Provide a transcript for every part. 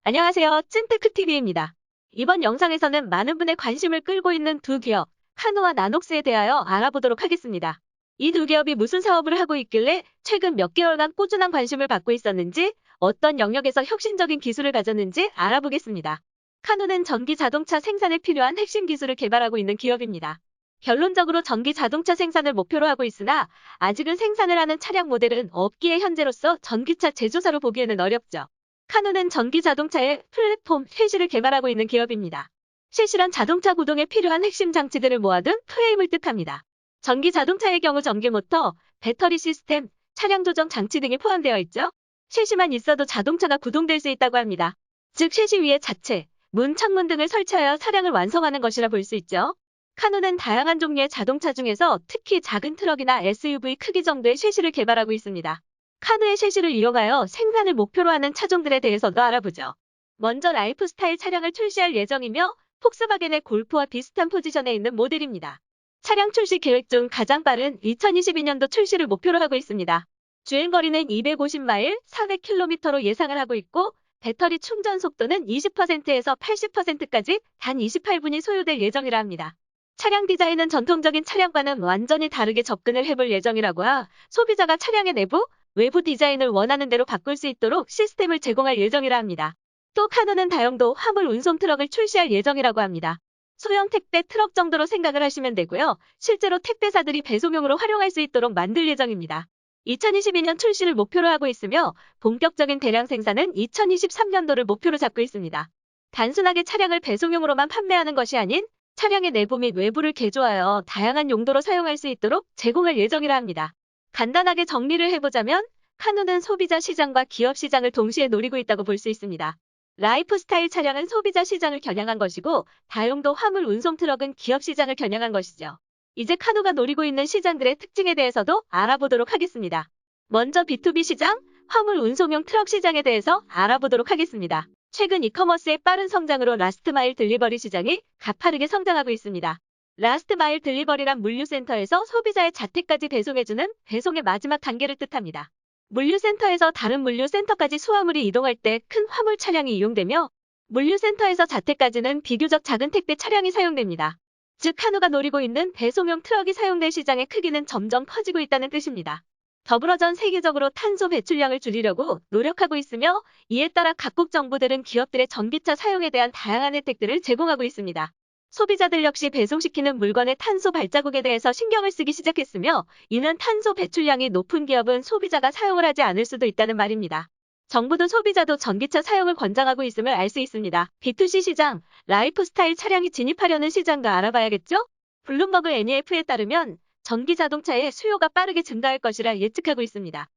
안녕하세요. 찐테크TV입니다. 이번 영상에서는 많은 분의 관심을 끌고 있는 두 기업, 카누와 나녹스에 대하여 알아보도록 하겠습니다. 이 두 기업이 무슨 사업을 하고 있길래 최근 몇 개월간 꾸준한 관심을 받고 있었는지, 어떤 영역에서 혁신적인 기술을 가졌는지 알아보겠습니다. 카누는 전기 자동차 생산에 필요한 핵심 기술을 개발하고 있는 기업입니다. 결론적으로 전기 자동차 생산을 목표로 하고 있으나 아직은 생산을 하는 차량 모델은 없기에 현재로서 전기차 제조사로 보기에는 어렵죠. 카누는 전기 자동차의 플랫폼 쉐시를 개발하고 있는 기업입니다. 쉐시란 자동차 구동에 필요한 핵심 장치들을 모아둔 프레임을 뜻합니다. 전기 자동차의 경우 전기 모터, 배터리 시스템, 차량 조정 장치 등이 포함되어 있죠. 쉐시만 있어도 자동차가 구동될 수 있다고 합니다. 즉 쉐시 위에 자체, 문, 창문 등을 설치하여 차량을 완성하는 것이라 볼 수 있죠. 카누는 다양한 종류의 자동차 중에서 특히 작은 트럭이나 SUV 크기 정도의 쉐시를 개발하고 있습니다. 카누의 쉐시를 이용하여 생산을 목표로 하는 차종들에 대해서도 알아보죠. 먼저 라이프스타일 차량을 출시할 예정이며 폭스바겐의 골프와 비슷한 포지션에 있는 모델입니다. 차량 출시 계획 중 가장 빠른 2022년도 출시를 목표로 하고 있습니다. 주행거리는 250마일, 400km로 예상을 하고 있고 배터리 충전 속도는 20%에서 80%까지 단 28분이 소요될 예정이라 합니다. 차량 디자인은 전통적인 차량과는 완전히 다르게 접근을 해볼 예정이라고 소비자가 차량의 내부, 외부 디자인을 원하는 대로 바꿀 수 있도록 시스템을 제공할 예정이라 합니다. 또 카누는 다용도 화물 운송 트럭을 출시할 예정이라고 합니다. 소형 택배 트럭 정도로 생각을 하시면 되고요. 실제로 택배사들이 배송용으로 활용할 수 있도록 만들 예정입니다. 2022년 출시를 목표로 하고 있으며 본격적인 대량 생산은 2023년도를 목표로 잡고 있습니다. 단순하게 차량을 배송용으로만 판매하는 것이 아닌 차량의 내부 및 외부를 개조하여 다양한 용도로 사용할 수 있도록 제공할 예정이라 합니다. 간단하게 정리를 해보자면 카누는 소비자 시장과 기업 시장을 동시에 노리고 있다고 볼 수 있습니다. 라이프스타일 차량은 소비자 시장을 겨냥한 것이고 다용도 화물 운송 트럭은 기업 시장을 겨냥한 것이죠. 이제 카누가 노리고 있는 시장들의 특징에 대해서도 알아보도록 하겠습니다. 먼저 B2B 시장, 화물 운송용 트럭 시장에 대해서 알아보도록 하겠습니다. 최근 이커머스의 빠른 성장으로 라스트마일 딜리버리 시장이 가파르게 성장하고 있습니다. 라스트마일 딜리버리란 물류센터에서 소비자의 자택까지 배송해주는 배송의 마지막 단계를 뜻합니다. 물류센터에서 다른 물류센터까지 수화물이 이동할 때 큰 화물 차량이 이용되며 물류센터에서 자택까지는 비교적 작은 택배 차량이 사용됩니다. 즉 카누가 노리고 있는 배송용 트럭이 사용될 시장의 크기는 점점 커지고 있다는 뜻입니다. 더불어 전 세계적으로 탄소 배출량을 줄이려고 노력하고 있으며 이에 따라 각국 정부들은 기업들의 전기차 사용에 대한 다양한 혜택들을 제공하고 있습니다. 소비자들 역시 배송시키는 물건의 탄소 발자국에 대해서 신경을 쓰기 시작했으며 이는 탄소 배출량이 높은 기업은 소비자가 사용을 하지 않을 수도 있다는 말입니다. 정부도 소비자도 전기차 사용을 권장하고 있음을 알 수 있습니다. B2C 시장, 라이프스타일 차량이 진입하려는 시장도 알아봐야겠죠? 블룸버그 NEF에 따르면 전기 자동차의 수요가 빠르게 증가할 것이라 예측하고 있습니다.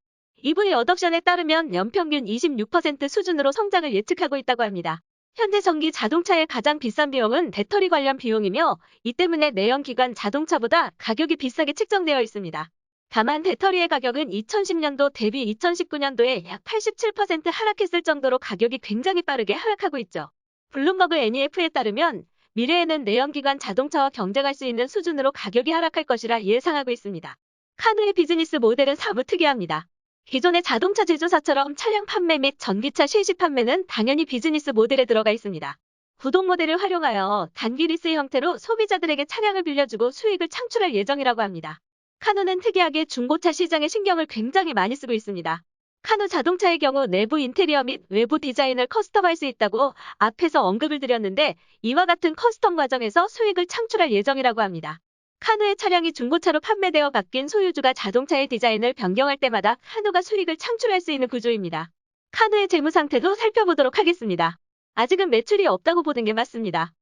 EV 어덕션에 따르면 연평균 26% 수준으로 성장을 예측하고 있다고 합니다. 현재 전기 자동차의 가장 비싼 비용은 배터리 관련 비용이며 이 때문에 내연기관 자동차보다 가격이 비싸게 책정되어 있습니다. 다만 배터리의 가격은 2010년도 대비 2019년도에 약 87% 하락했을 정도로 가격이 굉장히 빠르게 하락하고 있죠. 블룸버그 NEF에 따르면 미래에는 내연기관 자동차와 경쟁할 수 있는 수준으로 가격이 하락할 것이라 예상하고 있습니다. 카누의 비즈니스 모델은 사뭇 특이합니다. 기존의 자동차 제조사처럼 차량 판매 및 전기차 실시 판매는 당연히 비즈니스 모델에 들어가 있습니다. 구독 모델을 활용하여 단기 리스 형태로 소비자들에게 차량을 빌려주고 수익을 창출할 예정이라고 합니다. 카누는 특이하게 중고차 시장에 신경을 굉장히 많이 쓰고 있습니다. 카누 자동차의 경우 내부 인테리어 및 외부 디자인을 커스텀할 수 있다고 앞에서 언급을 드렸는데 이와 같은 커스텀 과정에서 수익을 창출할 예정이라고 합니다. 카누의 차량이 중고차로 판매되어 바뀐 소유주가 자동차의 디자인을 변경할 때마다 카누가 수익을 창출할 수 있는 구조입니다. 카누의 재무 상태도 살펴보도록 하겠습니다. 아직은 매출이 없다고 보는 게 맞습니다.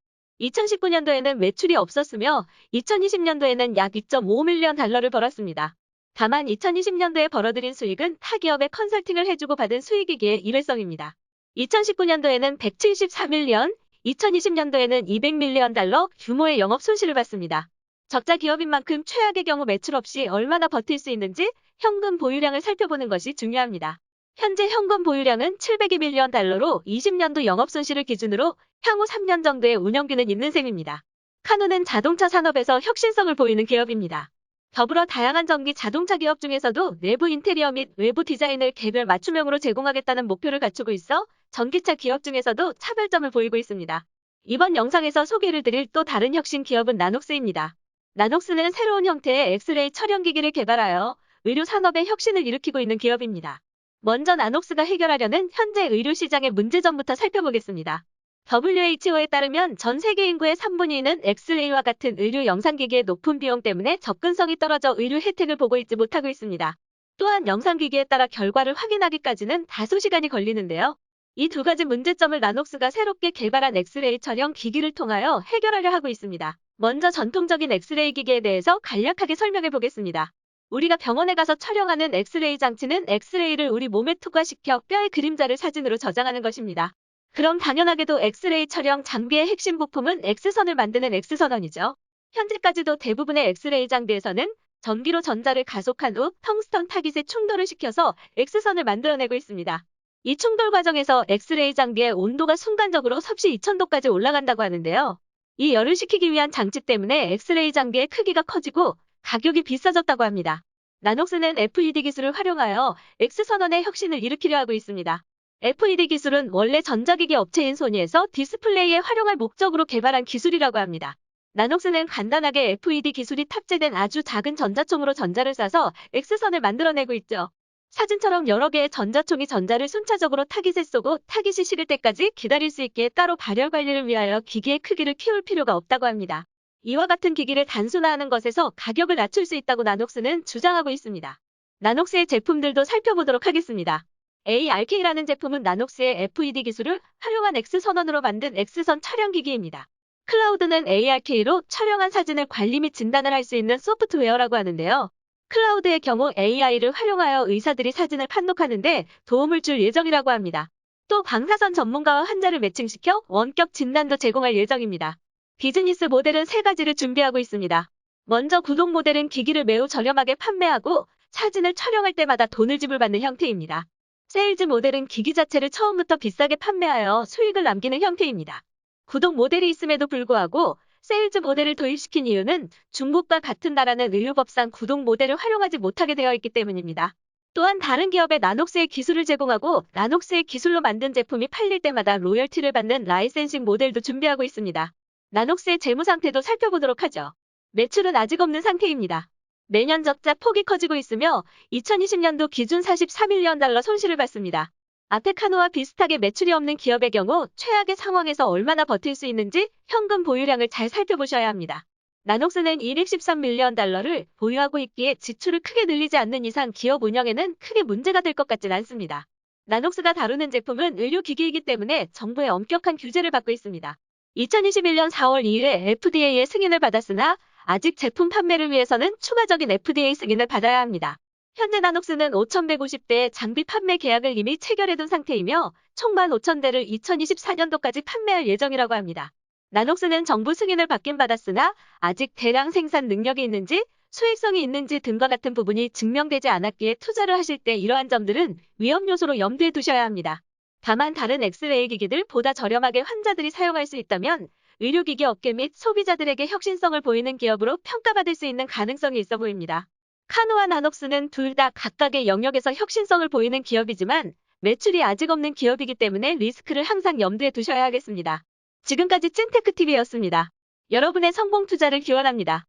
2019년도에는 매출이 없었으며 2020년도에는 약 2.5밀리언 달러를 벌었습니다. 다만 2020년도에 벌어들인 수익은 타 기업에 컨설팅을 해주고 받은 수익이기에 일회성입니다. 2019년도에는 174밀리언, 2020년도에는 200밀리언 달러 규모의 영업 손실을 봤습니다. 적자 기업인 만큼 최악의 경우 매출 없이 얼마나 버틸 수 있는지 현금 보유량을 살펴보는 것이 중요합니다. 현재 현금 보유량은 702밀리언 달러로 20년도 영업 손실을 기준으로 향후 3년 정도의 운영기는 있는 셈입니다. 카누는 자동차 산업에서 혁신성을 보이는 기업입니다. 더불어 다양한 전기 자동차 기업 중에서도 내부 인테리어 및 외부 디자인을 개별 맞춤형으로 제공하겠다는 목표를 갖추고 있어 전기차 기업 중에서도 차별점을 보이고 있습니다. 이번 영상에서 소개를 드릴 또 다른 혁신 기업은 나녹스입니다. 나녹스는 새로운 형태의 엑스레이 촬영기기를 개발하여 의료 산업에 혁신을 일으키고 있는 기업입니다. 먼저 나녹스가 해결하려는 현재 의료 시장의 문제점부터 살펴보겠습니다. WHO에 따르면 전 세계 인구의 3분의 2는 엑스레이와 같은 의료 영상기기의 높은 비용 때문에 접근성이 떨어져 의료 혜택을 보고 있지 못하고 있습니다. 또한 영상기기에 따라 결과를 확인하기까지는 다소 시간이 걸리는데요. 이 두 가지 문제점을 나녹스가 새롭게 개발한 엑스레이 촬영 기기를 통하여 해결하려 하고 있습니다. 먼저 전통적인 엑스레이 기기에 대해서 간략하게 설명해 보겠습니다. 우리가 병원에 가서 촬영하는 엑스레이 장치는 엑스레이를 우리 몸에 투과시켜 뼈의 그림자를 사진으로 저장하는 것입니다. 그럼 당연하게도 엑스레이 촬영 장비의 핵심 부품은 X선을 만드는 X선원이죠. 현재까지도 대부분의 엑스레이 장비에서는 전기로 전자를 가속한 후 텅스턴 타깃에 충돌을 시켜서 X선을 만들어내고 있습니다. 이 충돌 과정에서 엑스레이 장비의 온도가 순간적으로 섭씨 2000도까지 올라간다고 하는데요. 이 열을 식히기 위한 장치 때문에 엑스레이 장비의 크기가 커지고 가격이 비싸졌다고 합니다. 나녹스는 FED 기술을 활용하여 X선원의 혁신을 일으키려 하고 있습니다. FED 기술은 원래 전자기기 업체인 소니에서 디스플레이에 활용할 목적으로 개발한 기술이라고 합니다. 나녹스는 간단하게 FED 기술이 탑재된 아주 작은 전자총으로 전자를 쏴서 X선을 만들어내고 있죠. 사진처럼 여러 개의 전자총이 전자를 순차적으로 타깃에 쏘고 타깃이 식을 때까지 기다릴 수 있게 따로 발열 관리를 위하여 기기의 크기를 키울 필요가 없다고 합니다. 이와 같은 기기를 단순화하는 것에서 가격을 낮출 수 있다고 나녹스는 주장하고 있습니다. 나녹스의 제품들도 살펴보도록 하겠습니다. ARK라는 제품은 나녹스의 FED 기술을 활용한 X선원으로 만든 X선 촬영기기입니다. 클라우드는 ARK로 촬영한 사진을 관리 및 진단을 할 수 있는 소프트웨어라고 하는데요. 클라우드의 경우 AI를 활용하여 의사들이 사진을 판독하는데 도움을 줄 예정이라고 합니다. 또 방사선 전문가와 환자를 매칭시켜 원격 진단도 제공할 예정입니다. 비즈니스 모델은 세 가지를 준비하고 있습니다. 먼저 구독 모델은 기기를 매우 저렴하게 판매하고 사진을 촬영할 때마다 돈을 지불받는 형태입니다. 세일즈 모델은 기기 자체를 처음부터 비싸게 판매하여 수익을 남기는 형태입니다. 구독 모델이 있음에도 불구하고 세일즈 모델을 도입시킨 이유는 중국과 같은 나라는 의료법상 구독 모델을 활용하지 못하게 되어 있기 때문입니다. 또한 다른 기업에 나녹스의 기술을 제공하고 나녹스의 기술로 만든 제품이 팔릴 때마다 로열티를 받는 라이센싱 모델도 준비하고 있습니다. 나녹스의 재무 상태도 살펴보도록 하죠. 매출은 아직 없는 상태입니다. 매년 적자 폭이 커지고 있으며 2020년도 기준 43밀리언 달러 손실을 봤습니다. 앞에 카노와 비슷하게 매출이 없는 기업의 경우 최악의 상황에서 얼마나 버틸 수 있는지 현금 보유량을 잘 살펴보셔야 합니다. 나녹스는 213밀리언 달러를 보유하고 있기에 지출을 크게 늘리지 않는 이상 기업 운영에는 크게 문제가 될 것 같진 않습니다. 나녹스가 다루는 제품은 의료기기이기 때문에 정부의 엄격한 규제를 받고 있습니다. 2021년 4월 2일에 FDA의 승인을 받았으나 아직 제품 판매를 위해서는 추가적인 FDA 승인을 받아야 합니다. 현재 나녹스는 5,150대의 장비 판매 계약을 이미 체결해둔 상태이며 총 15,000대를 2024년도까지 판매할 예정이라고 합니다. 나녹스는 정부 승인을 받긴 받았으나 아직 대량 생산 능력이 있는지 수익성이 있는지 등과 같은 부분이 증명되지 않았기에 투자를 하실 때 이러한 점들은 위험 요소로 염두에 두셔야 합니다. 다만 다른 엑스레이 기기들 보다 저렴하게 환자들이 사용할 수 있다면 의료기기 업계 및 소비자들에게 혁신성을 보이는 기업으로 평가받을 수 있는 가능성이 있어 보입니다. 카노와 나녹스는 둘 다 각각의 영역에서 혁신성을 보이는 기업이지만 매출이 아직 없는 기업이기 때문에 리스크를 항상 염두에 두셔야 하겠습니다. 지금까지 찐테크TV였습니다. 여러분의 성공 투자를 기원합니다.